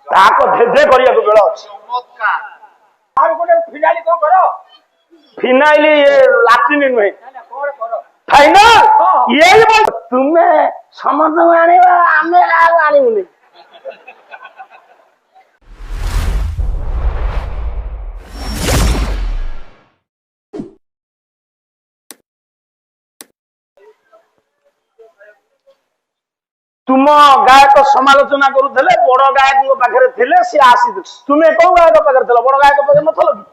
ତାକୁ ଧେଧେ କରିବାକୁ ବେଳ ଅଛି। ଫିନାଇଲ ଲାଟ୍ରିନ୍ ନୁହେଁ, ଫାଇନାଲ ତୁମେ ସମସ୍ତଙ୍କୁ ଆଣିବ, ଆମେ ଆଉ ଆଣିବୁନି। तुम गायक समालोचना करुले बड़ गायक पाखे थे सी आसी तुम्हें कौ गायक पाखे थे बड़ गायक पाखे नथल कि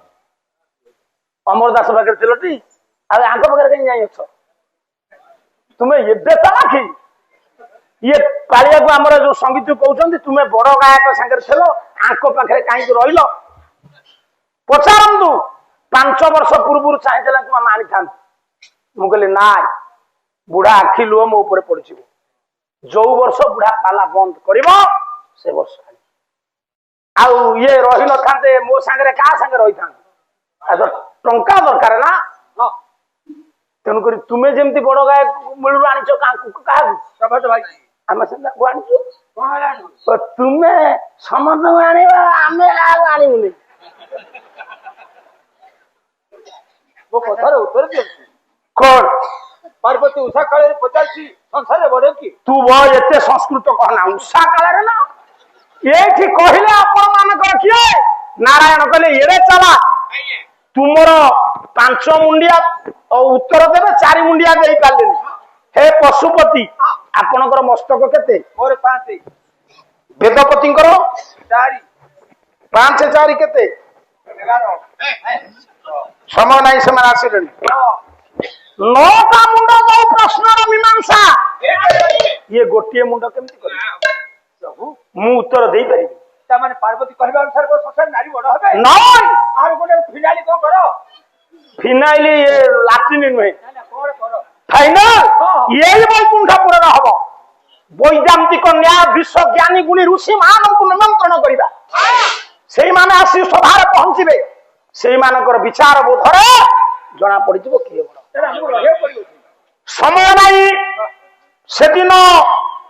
अमर दास पाखे थिल टी आंक पाखे कहीं जाई अछ तुम्हें एबे चालाखी ये कालिया को आमर जो संगीत कहते तुम्हें बड़ गायक सागर थिल आंक पाखे कहीं रहिल पचारतु 5 वर्ष पूर्व चाहिए तुम आनी था मुझे ना बुढ़ा आखि लुह मो ऊपर पड़ जो वर्ष बुढ़ा पाला बंद करिबो से वर्ष आउ ये रही न थांते मो संगे का संगे रही था तो टंका दरकार ना तेनु करी तुमे जेमती बड़ गाय मिलु आनिचो का प्रभात भाई आमे संदा को आनिचो तो तुमे समस्त आनिबा आमे आ आनिबुनी वो कथार उत्तर दे कोन पार्वती उषा काले पचासी संसार बड़े की तू वो एते संस्कृत कहना उषा काले ना ये ठीक कहले आपण मान कर किए नारायण कहले एरे चला तुमर 5 मुंडिया और उत्तर देबे 4 मुंडिया देई पालेनी हे पशुपति आपनकर मस्तक केते मोर 5 वेदपति करो 4 5 4 केते 11 समय नहीं समय आसिलेनी 9टा मुंड जो प्रश्न मीमांसा ये गोटे मुंड केमती कर मु उत्तर देई पारि ता माने पार्वती कहबा अनुसार को संसार नारी बड़ होबे नहीं आर गोटे फिनाइल को करो फिनाइल ये लाट्रिन नहे कोन करो फाइनल यही वैकुंठपुर रे हबो वैदांतिक न्याय विश्व ज्ञानी गुणी ऋषि मान को निमंत्रण करिबा सेई माने आसी सभा रे पहुंचीबे सेई मानकर विचार बोधरे जना पड़ी जिवो किए बड़ समय नहीं से दिन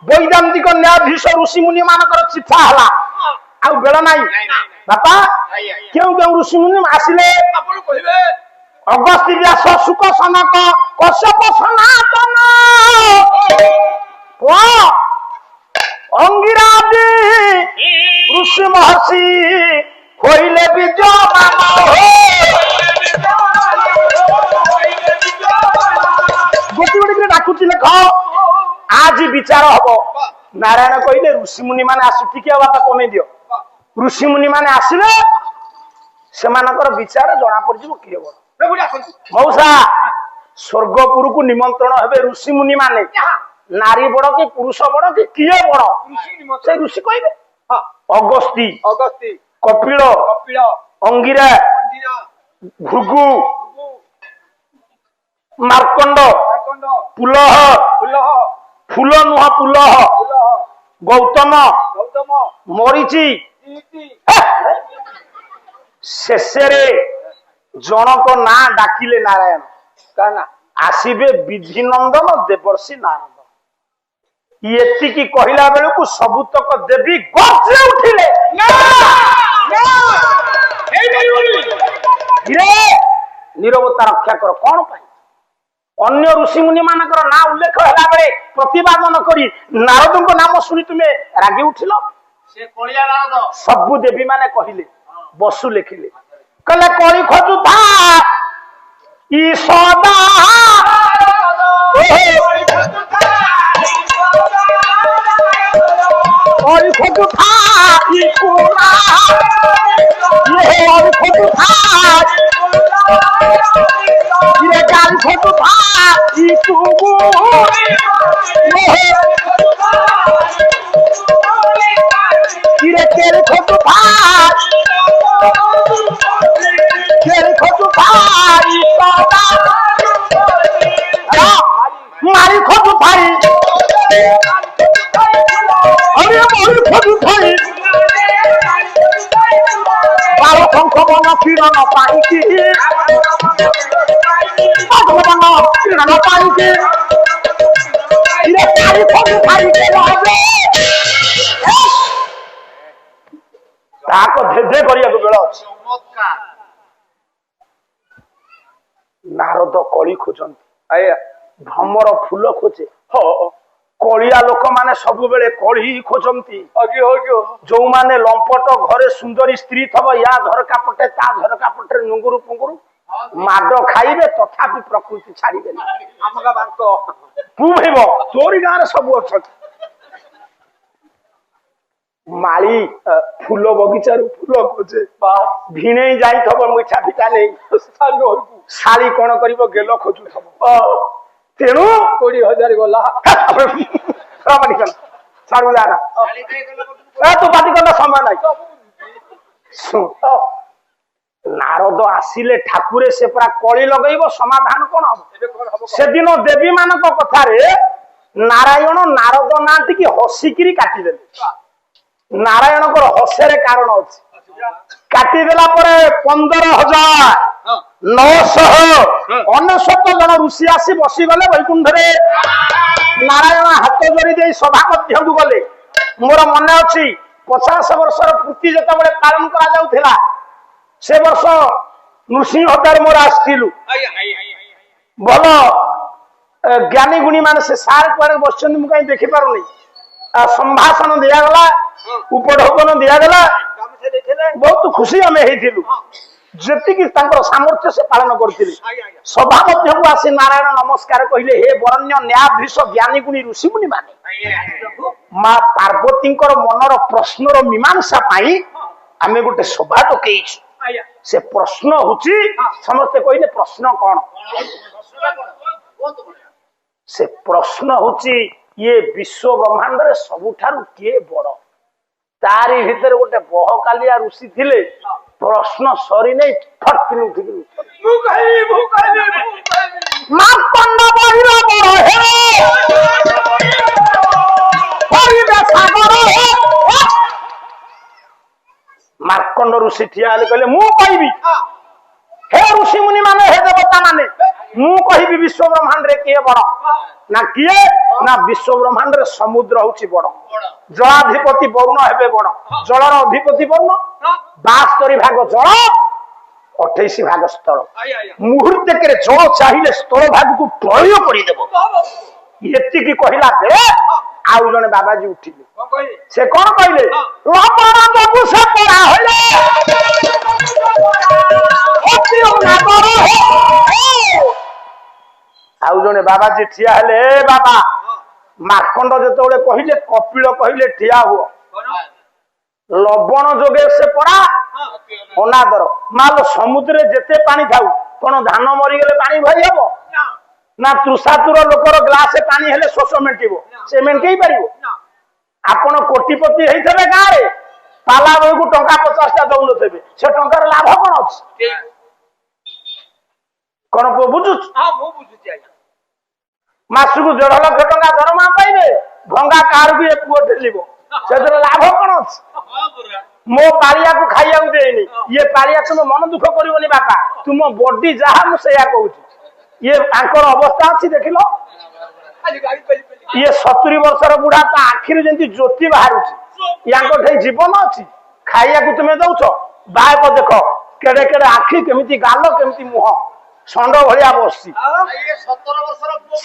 वैदांतिक न्यायाधीश ऋषि मुनि मानकर चिठा हला आ बेल नहीं बापा क्यों क्यों ऋषि मुनि आसिले अगस्त्य व्यास शुक सनक कश्यप सनातन अंगिरादि ऋषि महर्षि होइले विद्यमान गोटी डाकुची लेख आज विचार हम नारायण कहले ऋषि मुनि माने आसु ठीक बापा कमे दियो ऋषि मुनि माने आसिले से मानकर विचार जना पड़ जिवो किए बड़ मौसा स्वर्गपुर को निमंत्रण हेबे ऋषि मुनि माने नारी बड़ कि पुरुष बड़ कि किए बड़ से ऋषि कहबे अगस्ती कपिल अंगिरा भृगु मार्कंड पुलह फूल नुह पुलह गौतम मरीचि शेषे जनक ना डाकिले नारायण कहना आसीबे विधिनंदन देवर्षि नारद ये कहला बेलू सबुतक देवी गर्जे उठिले नीरवता रक्षा कर कौन पाई अन्य ऋषि मुनि मानकर ना उल्लेख होला बेले प्रतिपादन करी नारद नाम शुणी तुम्हें रागी उठिल से कलिया नारद सबु देवी माने कहिले बसु लेखिले कले कली खोजु था ई सदा कली खोजु था ई पूरा ये कली खोजु था ये गाल खोजु था ई तुगु ये तेरे खोजु था तेरे खोजु था ई सदा मारी खोजु भाई अरे मारी खोजु भाई बारो पंख बन किरण पाई की भगवान किरण पाई की ये तारी ତାହାକୁ ଧେଧେ କରିବାକୁ ବେଳ ଅଛି। ନାରଦ କଳି ଖୋଜନ୍ତି, ଆଜ୍ଞା ଭ୍ରମର ଫୁଲ ଖୋଜେ। କଳିଆ ଲୋକମାନେ ସବୁବେଳେ କଳି ହିଁ ଖୋଜନ୍ତି। ଯୋଉମାନେ ଲମ୍ପଟ ଘରେ ସୁନ୍ଦରୀ ସ୍ତ୍ରୀ ଥବ, ୟା ଝରକା ପଟେ ତା ଝରକା ପଟେ ନୁଙ୍ଗୁରୁ ପୁଙ୍ଗୁରୁ ମାଡ ଖାଇବେ, ତଥାପି ପ୍ରକୃତି ଛାଡିବେନି। ତୁ ଭାଇବ ତୋରି ଗାଁରେ ସବୁ ଅଛନ୍ତି। ମାଳି ଫୁଲ ବଗିଚାରୁ ଫୁଲ ଖୋଜେ, ଭିଣେଇ ଯାଇଥବ ମିଠା ପିଠା ନେଇ, ଶାଳି କଣ କରିବ ଗେଲ ଖୋଜୁଥବ। ତେଣୁ 20,000 ଗଲା ତୁ ପାଟି କଲା ସମୟ ନାହିଁ। ନାରଦ ଆସିଲେ ଠାକୁରେ ସେ ପୁରା କଳି ଲଗେଇବ, ସମାଧାନ କଣ ହବ? ସେଦିନ ଦେବୀ ମାନଙ୍କ କଥାରେ ନାରାୟଣ ନାରଦ ନାହାନ୍ତି କି ହସିକିରି କାଟିଦେଲେ। ନାରାୟଣଙ୍କର ହସରେ କାରଣ ଅଛି। କାଟିଦେଲା ପରେ 15,999 ଜଣ ଋଷି ଆସି ବସିଗଲେ ବୈକୁଣ୍ଠରେ। ନାରାୟଣ ହାତ ଯୋଡି ଦେଇ ସଭା ମଧ୍ୟକୁ ଗଲେ। ମୋର ମନେ ଅଛି 50 ବର୍ଷର ପୂର୍ତ୍ତି ଯେତେବେଳେ ପାଳନ କରାଯାଉଥିଲା, ସେ ବର୍ଷ ନୃସିଂହ ହତ୍ୟାରେ ମୋର ଆସିଥିଲୁ। ଭଲ ଜ୍ଞାନୀ ଗୁଣୀ ମାନେ ସେ ସାର୍ କୁଆଡେ ବସିଛନ୍ତି ମୁଁ କାହିଁ ଦେଖିପାରୁନି। ସମ୍ଭାଷଣ ଦିଆଗଲା, ଉପଢୌକନ ଦିଆଗଲା, ବହୁତ ଖୁସି ଆମେ ହେଇଥିଲୁ। ଯେତିକି ତାଙ୍କର ସାମର୍ଥ୍ୟ ସେ ପାଳନ କରିଥିଲେ। ସଭା ମଧ୍ୟକୁ ଆସି ନାରାୟଣ ନମସ୍କାର କହିଲେ, ହେ ବରଣ୍ୟ ନ୍ୟାୟାଧୀଶ ଜ୍ଞାନୀ ଗୁଣୀ ଋଷିମୁନି ମାନେ, ମା ପାର୍ବତୀଙ୍କର ମନର ପ୍ରଶ୍ନର ମୀମାଂସା ପାଇଁ ଆମେ ଗୋଟେ ସଭା ଡକେଇଛୁ। ସେ ପ୍ରଶ୍ନ ହଉଛି, ସମସ୍ତେ କହିଲେ ପ୍ରଶ୍ନ କଣ? ସେ ପ୍ରଶ୍ନ ହଉଛି, ଇଏ ବିଶ୍ଵ ବ୍ରହ୍ମାଣ୍ଡରେ ସବୁଠାରୁ କିଏ ବଡ? ତାରି ଭିତରେ ଗୋଟେ ବହକାଲିଆ ଋଷି ଥିଲେ। ପ୍ରଶ୍ନ ସରି ନେଇ ଫଟକିନି ଉଠିକି ମାର୍କଣ୍ଡ ବହିର ବଡ ହେ ମାର୍କଣ୍ଡ ଋଷି ଠିଆ ହେଲେ, କହିଲେ ମୁଁ କହିବି। ହେ ଋଷି ମୁନି ମାନେ, ହେ ଦେବତା ମାନେ, ମୁଁ କହିବି ବିଶ୍ଵ ବ୍ରହ୍ମାଣ୍ଡରେ କିଏ ବଡ? ନା କିଏ? ନା ବିଶ୍ଵ ବ୍ରହ୍ମାଣ୍ଡରେ ସମୁଦ୍ର ହଉଛି ବଡ। ଜଳାଧିପତି ବରୁଣ ହେବେ ବଡ। ଜଳର ଅଧିପତି ବରୁଣ। 72 ଭାଗ ଜଳ, 28 ଭାଗ ସ୍ଥଳ। ମୁହୂର୍ତ୍ତକରେ ଜଳ ଚାହିଁଲେ ସ୍ଥଳ ଭାଗକୁ ପ୍ରଳୟ କରିଦେବ। ଏତିକି କହିଲା ବେଳେ ଆଉ ଜଣେ ବାବାଜୀ ଉଠିଲେ। ସେ କଣ କହିଲେ? ଲବଣ ଦେବୁ ସେ ପରା ହେଲେ ଆଉ ଜଣେ ବାବାଜୀ ଠିଆ ହେଲେ, ଏ ବାବା, ମାର୍କଣ୍ଡ ଯେତେବେଳେ କହିଲେ, କପିଳ କହିଲେ ଠିଆ ହୁଅ। ଲବଣ ଯୋଗେ ସେ ପରା ଅନାଦର। ମାଲ ସମୁଦ୍ରରେ ଯେତେ ପାଣି ଥାଉ, କଣ ଧାନ ମରିଗଲେ ପାଣି ଭରି ହବ? ନା ତୃଷାତୁର ଲୋକର ଗ୍ଲାସେ ପାଣି ହେଲେ ଶୋଷ ମେଣ୍ଟିବ? ସେ ମେଣ୍ଟେଇ ପାରିବ? ଆପଣ କୋଟିପତି ହେଇଥିବେ ଗାଁରେ, ପାଲା ବେଳକୁ ଟଙ୍କା 50ଟା ଦଉନଥିବେ, ସେ ଟଙ୍କାର ଲାଭ କଣ ଅଛି? କଣ ବୁଝୁଛୁ? ମାସକୁ 1.5 ଲକ୍ଷ ଟଙ୍କା ଦରମା ପାଇବେ, ଭଙ୍ଗା କାରକୁ ଏ ପୁଅ ଠେଲିବ, ସେଥିରେ ଲାଭ କଣ ଅଛି? ମୋ ପାଳିଆକୁ ଖାଇବାକୁ ଦେଇନି, ଇଏ ପାଳିଆ ତୁମ ମନ ଦୁଃଖ କରିବନି ବାପା, ତୁମ ବଡି ଯାହା ମୁଁ ସେଇଆ କହୁଛି। ଇଏ ତାଙ୍କର ଅବସ୍ଥା ଅଛି ଦେଖିଲ। ଇଏ 70 ବର୍ଷର ବୁଢା, ତା ଆଖିରୁ ଯେମିତି ଜ୍ୟୋତି ବାହାରୁଛି। ୟାଙ୍କ ଠେଇ ଜୀବନ ଅଛି? ଖାଇବାକୁ ତୁମେ ଦଉଛ? ବାହାକ ଦେଖ, କେଡେ କେଡେ ଆଖି, କେମିତି ଗାଲ, କେମିତି ମୁହଁ, ଷଣ୍ଢ ଭଳିଆ ବସିଛି।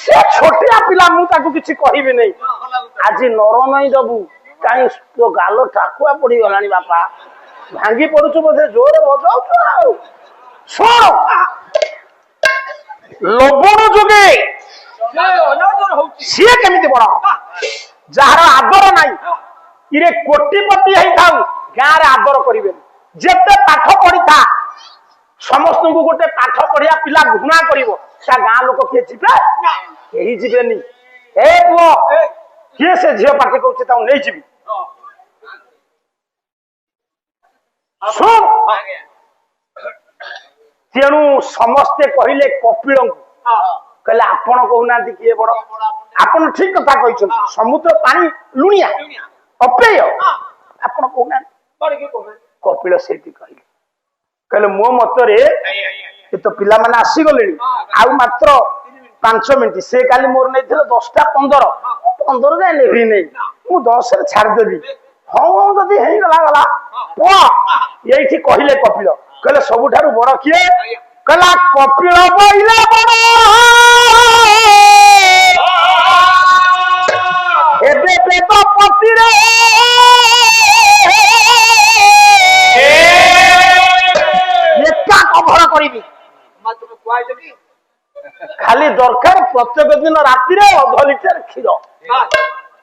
ସେ ଛୋଟିଆ ପିଲା, ମୁଁ ତାକୁ କିଛି କହିବି ନାହିଁ। ଆଜି ନରମାଇ ଦବୁ, କାହିଁ ତୋ ଗାଲ ଟାକୁଆ ପଡିଗଲାଣି ବାପା, ଭାଙ୍ଗି ପଡୁଛୁ ବୋଧେ, ଜୋରେ ବଜାଉଛୁ। ଆଉ ଶୁଣ, ଲବଣ ଯୋଗେ ସିଏ କେମିତି ବଡ? ଯାହାର ଆଦର ନାହିଁ, ଇରେ କୋଟିପତି ହେଇଥାଉ, ଗାଁରେ ଆଦର କରିବେନି। ଯେତେ ପାଠ ପଢିଥା, ସମସ୍ତଙ୍କୁ ଗୋଟେ ପାଠ ପଢିଆ ପିଲା ଘୃଣା କରିବ, ତା ଗାଁ ଲୋକ କିଏ ଯିବେ? କେହି ଯିବେନି। ଏ ପୁଅ, କିଏ ସେ ଝିଅ ପାଟି କରୁଛି, ତାକୁ ନେଇଯିବି। ଶୁଣ, ତେଣୁ ସମସ୍ତେ କହିଲେ କପିଳଙ୍କୁ, କହିଲେ ଆପଣ କହୁନାହାନ୍ତି କିଏ ବଡ? ଆପଣ ଠିକ କଥା କହିଛନ୍ତି, ସମୁଦ୍ର ପାଣି ଲୁଣିଆ ଅପେୟ, ଆପଣ କହୁନାହାନ୍ତି। କପିଳ ସେଇଠି କହିଲେ, କହିଲେ ମୋ ମତରେ ଏ ତ ପିଲାମାନେ ଆସିଗଲେଣି, ଆଉ ମାତ୍ର 5 ମିନିଟ। ସେ କାଲି ମୋର ନେଇଥିଲେ 10ଟା 15, 15 ଯାଏ ନେବି ନେଇ ମୁଁ 10 ରେ ଛାଡ଼ିଦେବି ହଁ ଯଦି ହେଇଗଲା ଗଲା ପୁଅ ଏଇଠି କହିଲେ କପିଳ କହିଲେ ସବୁଠାରୁ ବଡ କିଏ କହିଲା କପିଳ ବଇଲା ବଡ ଏବେ ବେଦପତିରେ ଏକା କଭର କରିବି ଖାଲି ଦରକାର ପ୍ରତ୍ୟେକ ଦିନ ରାତିରେ 1/2 ଲିଟର କ୍ଷୀର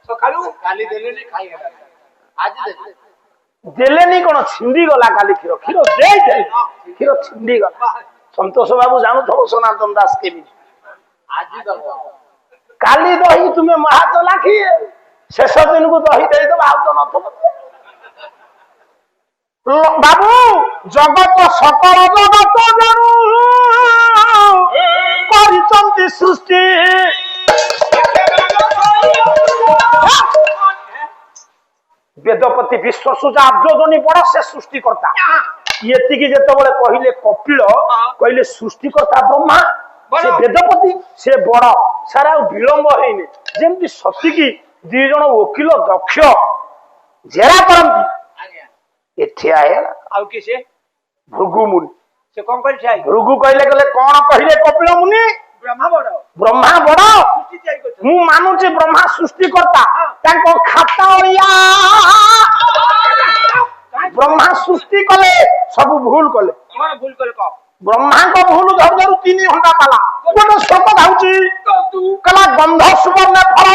ସକାଳୁ କାଲି ଦେଲେନି ଖାଇଗଲା ଆଜି ଦେଲେ ଦେଲେନି କଣ ଛିଣ୍ଡି ଗଲା କାଲି କ୍ଷୀର କ୍ଷୀର ଦେଇଥିଲେ କ୍ଷୀର ଛିଣ୍ଡି ଗଲା ସନ୍ତୋଷ ବାବୁ ଜାଣୁଥିବ ସନାତନ ଦାସ କେମିତି ଆଜି ଦବ କାଲି ଦହି ତୁମେ ମହା ଚଲାଖି ଶେଷ ଦିନକୁ ଦହି ଦେଇଦବ ଆଉ ତ ନଥିବ ବାବୁ ଜଗତ ସକଳ ଜଗତ ଜଣୁ କରିଛନ୍ତି ସୃଷ୍ଟି ବେଦପତି ବିଶ୍ୱସୂଚା ଆର୍ଯ୍ୟଜନୀ ବଡ ସେ ସୃଷ୍ଟିକର୍ତ୍ତା ଏତିକି ଯେତେବେଳେ କହିଲେ କପିଳ କହିଲେ ସୃଷ୍ଟିକର୍ତ୍ତା ବ୍ରହ୍ମା ସେ ବେଦପତି ସେ ବଡ ସାରା ଆଉ ବିଳମ୍ବ ହେଇନି ଯେମିତି ସତିକି 2 ଜଣ ଓକିଲ ଦକ୍ଷ ଜେରା କରନ୍ତି ଏଠି ଆଇଲା ଆଉ କି ସେ ଭୃଗୁ ମୁନି ସେ କଣ କରି ଠିଆ ଭୃଗୁ କହିଲେ କଣ କହିଲେ କପିଳ ମୁନି ବ୍ରହ୍ମା ବଡ ବ୍ରହ୍ମା ବଡ ସୃଷ୍ଟି ତିଆରି କରୁଛନ୍ତି ମୁଁ ମାନୁଛି ବ୍ରହ୍ମା ସୃଷ୍ଟିକର୍ତ୍ତା ତାଙ୍କ ଖାତା ଅଳିଆ ବ୍ରହ୍ମା ସୃଷ୍ଟି କଲେ ସବୁ ଭୁଲ କଲେ କଣ ଭୁଲ କଲେ କହ ବ୍ରହ୍ମାଙ୍କ ଭୁଲ ଧରୁ ଧରୁ 3 ଘଣ୍ଟା ପାଲା ଗୋଟେ ଶ୍ଲୋକ ଧାଉଛି କଲା ଗନ୍ଧ ସୁବର୍ଣ୍ଣ ଫଳ